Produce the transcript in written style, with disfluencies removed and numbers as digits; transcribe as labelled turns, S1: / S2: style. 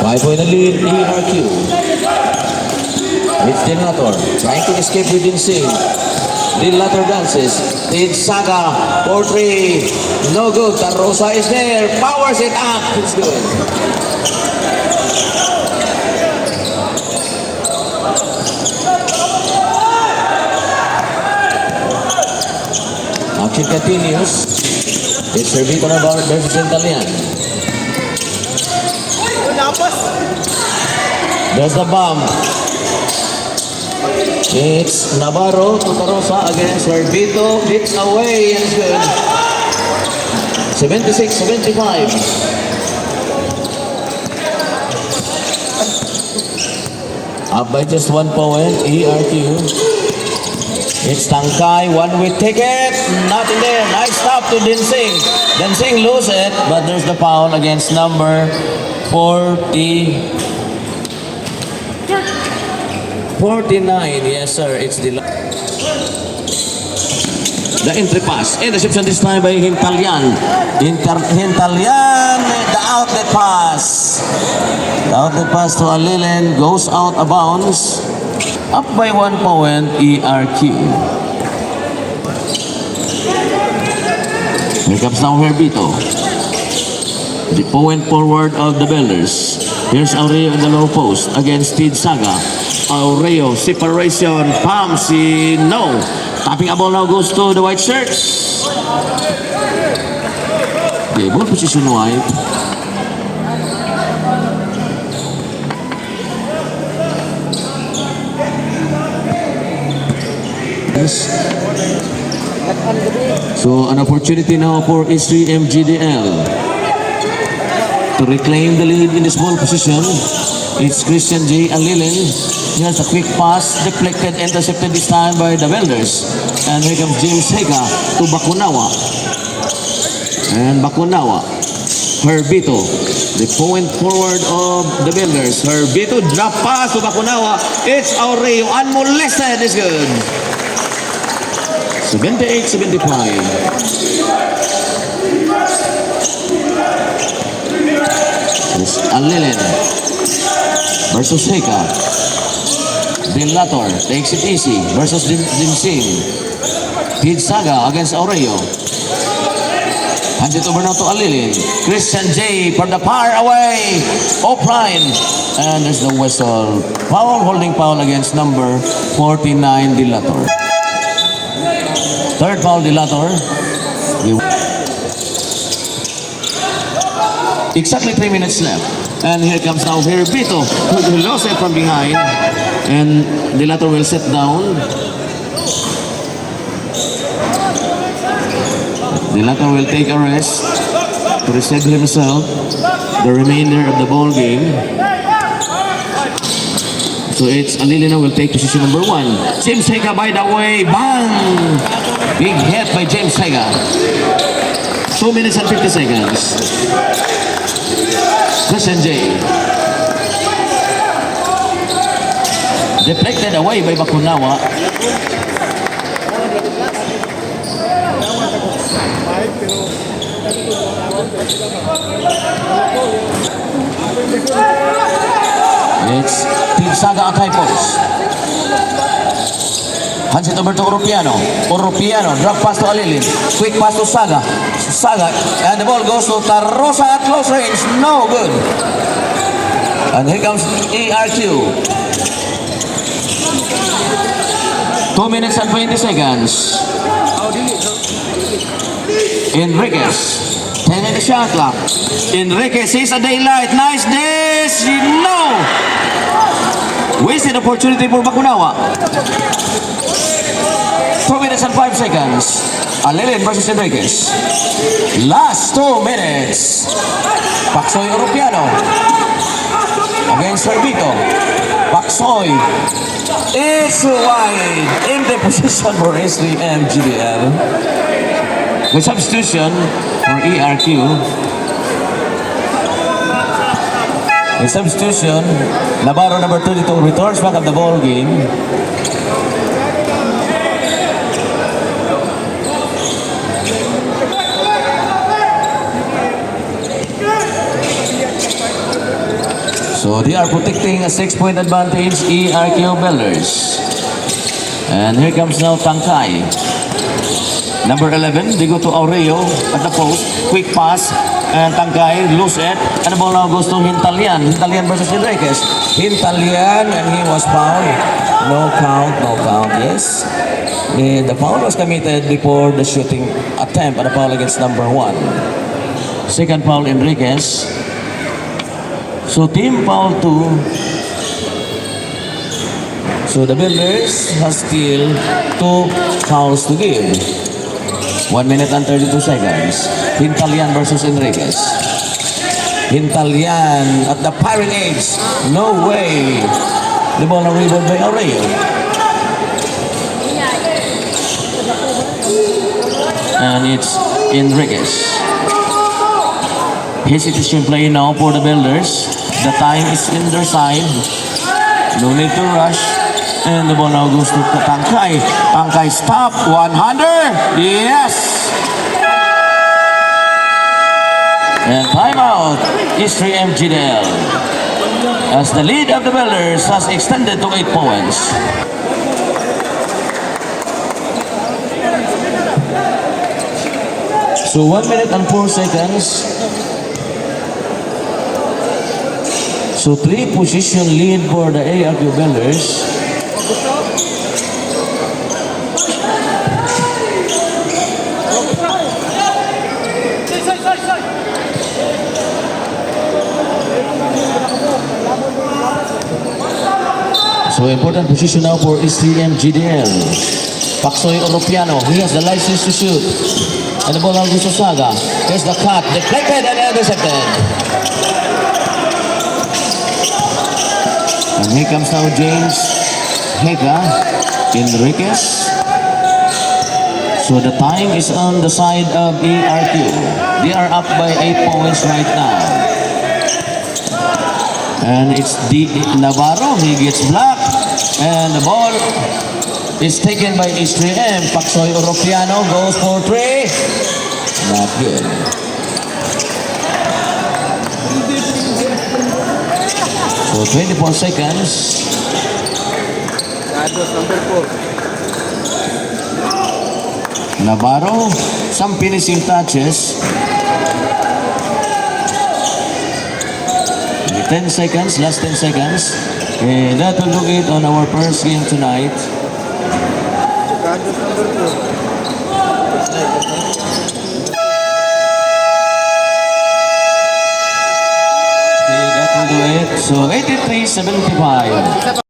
S1: 5-point lead, ERQ. It's Dilator, trying to escape with Dinsing. Dilator dances. Tid Saga, 4-3. No good. Tarosa is there. Powers it up. It's good. Action continues. It's Servito Navarro versus Italian. There's the bomb. It's Navarro to Tarosa against Servito. It's away and it's good. 76-75. Up by just 1 point, ERQ. It's Tangkai, one-way ticket, nothing there. Nice stop to Dinsing. Dinsing lose it, but there's the foul against number 49. Yes, sir. It's the entry pass. Interception this time by Hintalian. Hintalian, the outlet pass. The outlet pass to Alilin goes out of bounds. Up by 1 point, ERQ. Here comes now Herbito. The point forward of the Builders. Here's Aureo in the low post against Tid Saga. Aureo, separation, Pamsi, no. Tapping a ball now goes to the white shirts. Okay, ball position white. So an opportunity now for S3MGDL to reclaim the lead in the small position. It's Christian J. Alilin. Here's a quick pass, deflected, intercepted this time by the Builders. And here comes James Hega to Bakunawa. And Bakunawa, Herbito, the point forward of the Builders. Herbito, drop pass to Bakunawa. It's Aureo, unmolested, is good. 78-75. It's Alilin versus Heka. Dilator takes it easy versus Dinsing. Tid Saga against Aureo. Hands it over now to Alilin. Christian J from the far away. O'Brien. And there's the whistle. Foul, holding foul against number 49, Dilator. Third foul, Dilator. Exactly 3 minutes left. And here comes now Herbito, who lost it from behind. And Dilator will sit down. Dilator will take a rest to reset himself the remainder of the ball game. So it's Alilin will take position number 1. James Hega, by the way, bang! Big hit by James Hega. 2 minutes and 50 seconds. Christian J. Deflected away by Bakunawa. It's Tid Saga at high post. Hands it over to Oropiano. Oropiano, drop pass to Alilin. Quick pass to Saga. Saga, and the ball goes to Tarosa at close range. No good. And here comes ERQ. 2 minutes and 20 seconds. Enriquez. 10 in the shot clock. Enriquez sees a daylight. Nice dish. No. Wasted opportunity for Bakunawa. 2 minutes and 5 seconds. Alilin versus Enriquez. Last 2 minutes. Paksoy Oropiano against Herbito. Paksoy. It's wide. In the position for S3MGDL. With substitution for ERQ. In substitution, Navarro number 32 returns back at the ball game. So they are protecting a 6-point advantage, ERQ Bellers. And here comes now Tangkay. Number 11, they go to Aureo at the post. Quick pass. And Tangkay, loose it. And the ball now goes to Hintalian. Hintalian versus Enriquez. Hintalian, and he was fouled. No count, yes. And the foul was committed before the shooting attempt at the foul against number 1. Second foul, Enriquez. So team foul 2. So the Builders has still 2 fouls to give. 1 minute and 32 seconds. Hintalian versus Enriquez. Hintalian at the Pirate Age. No way. The ball now rebound by Aureo. And it's Enriquez. Hesitation play now for the Builders. The time is in their side. No need to rush. And the ball now goes to Tangkay. Tangkay stop. 100. Yes. And timeout. History MGDL. As the lead of the Builders has extended to 8 points. So 1 minute and 4 seconds. So 3 position lead for the ARQ Builders. So important position now for STM GDL. Paksoy Oropiano, he has the license to shoot. And the ball now goes to Saga. Here's the cut, deflected and intercepted. And here comes now James Hega, Enriquez. So the time is on the side of ERQ. They are up by 8 points right now. And it's D. Navarro, he gets blocked. And the ball is taken by H3M. Paksoy Oropiano goes for 3. Not good. So 24 seconds.
S2: Number 4.
S1: Navarro, some finishing touches. 10 seconds, last 10 seconds. And that will do it on our first game tonight. Okay, that will do it. So 83-75.